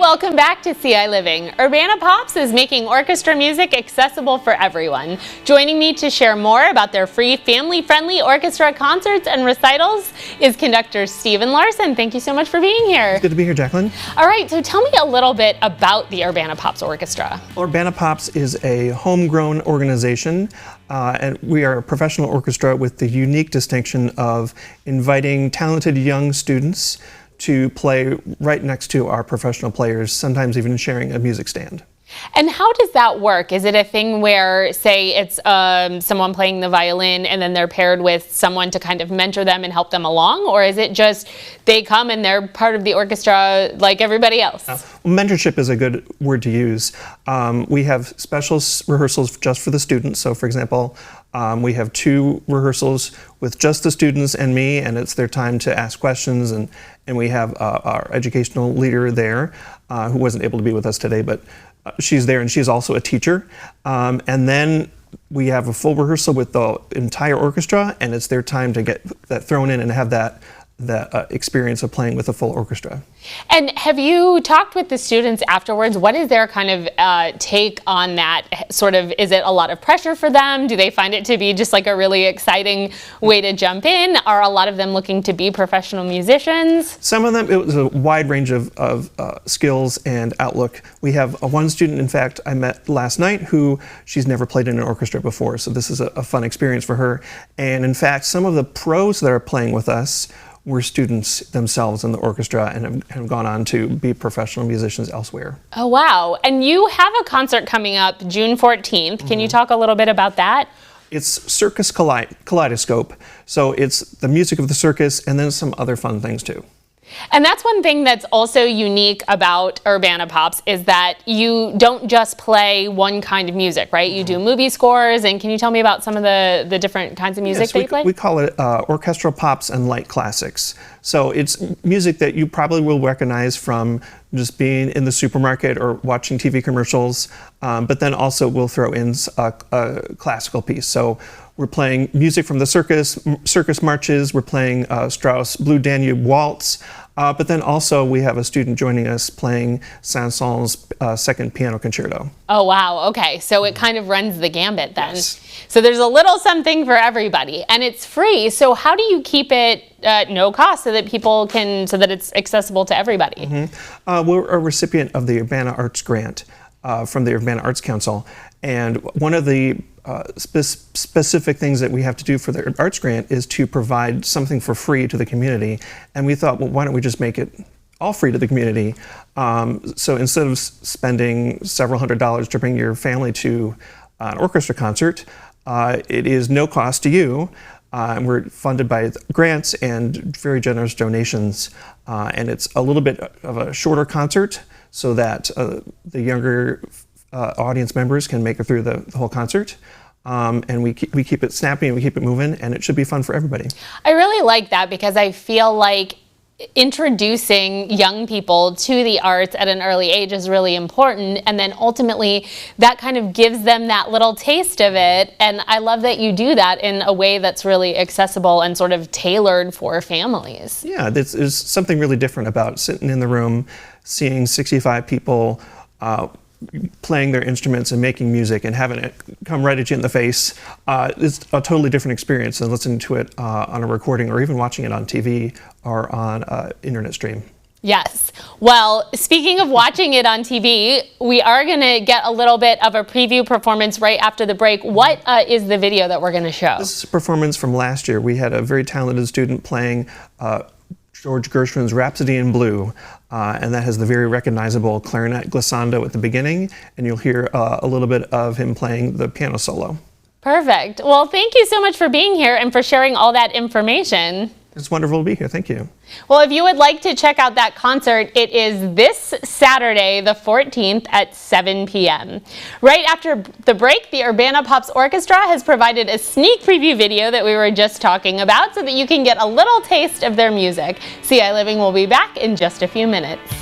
Welcome back to ciLiving. Urbana Pops is making orchestra music accessible for everyone. Joining me to share more about their free family-friendly orchestra concerts and recitals is conductor Stephen Larson. Thank you so much for being here. It's good to be here, Jaclyn. All right, so tell me a little bit about the Urbana Pops Orchestra. Urbana Pops is a homegrown organization, and we are a professional orchestra with the unique distinction of inviting talented young students to play right next to our professional players, sometimes even sharing a music stand. And how does that work? Is it a thing where, say, it's someone playing the violin and then they're paired with someone to kind of mentor them and help them along? Or is it just they come and they're part of the orchestra like everybody else? Mentorship is a good word to use. We have special rehearsals just for the students. So, for example, we have 2 rehearsals with just the students and me, and it's their time to ask questions. And we have our educational leader there who wasn't able to be with us today, but she's there, and she's also a teacher. And then we have a full rehearsal with the entire orchestra, and it's their time to get that thrown in and have that experience of playing with a full orchestra. And have you talked with the students afterwards? What is their kind of take on that? Sort of, is it a lot of pressure for them? Do they find it to be just like a really exciting way to jump in? Are a lot of them looking to be professional musicians? Some of them, it was a wide range of skills and outlook. We have one student, in fact, I met last night who she's never played in an orchestra before, so this is a fun experience for her. And in fact, some of the pros that are playing with us were students themselves in the orchestra and have gone on to be professional musicians elsewhere. Oh, wow. And you have a concert coming up June 14th. Can you talk a little bit about that? It's Circus Kaleidoscope. So it's the music of the circus and then some other fun things too. And that's one thing that's also unique about Urbana Pops is that you don't just play one kind of music, right? You do movie scores, and can you tell me about some of the different kinds of music that you play? We call it orchestral pops and light classics. So it's music that you probably will recognize from just being in the supermarket or watching TV commercials, but then also we'll throw in a classical piece. So we're playing music from the circus marches, we're playing Strauss' Blue Danube Waltz, but then also we have a student joining us playing Saint-Saëns' Second Piano Concerto. Oh, wow. Okay, so it kind of runs the gambit then. Yes. So there's a little something for everybody, and it's free. So how do you keep it at no cost so that people can, so that it's accessible to everybody? We're a recipient of the Urbana Arts Grant from the Urbana Arts Council, and one of the specific things that we have to do for the Arts Grant is to provide something for free to the community. And we thought, well, why don't we just make it all free to the community? So instead of spending several $100s to bring your family to an orchestra concert, it is no cost to you. And we're funded by grants and very generous donations. And it's a little bit of a shorter concert so that the younger audience members can make it through the whole concert. And we keep it snappy and we keep it moving, and it should be fun for everybody. I really like that because I feel like introducing young people to the arts at an early age is really important, and then ultimately that kind of gives them that little taste of it. And I love that you do that in a way that's really accessible and sort of tailored for families. Yeah, there's something really different about sitting in the room, seeing 65 people playing their instruments and making music and having it come right at you in the face. It's a totally different experience than listening to it on a recording or even watching it on TV or on an internet stream. Yes. Well, speaking of watching it on TV, we are going to get a little bit of a preview performance right after the break. What is the video that we're going to show? This is a performance from last year. We had a very talented student playing George Gershwin's Rhapsody in Blue, and that has the very recognizable clarinet glissando at the beginning, and you'll hear a little bit of him playing the piano solo. Perfect. Well, thank you so much for being here and for sharing all that information. It's wonderful to be here. Thank you. Well, if you would like to check out that concert, it is this Saturday, the 14th at 7 p.m. Right after the break, the Urbana Pops Orchestra has provided a sneak preview video that we were just talking about so that you can get a little taste of their music. ciLiving will be back in just a few minutes.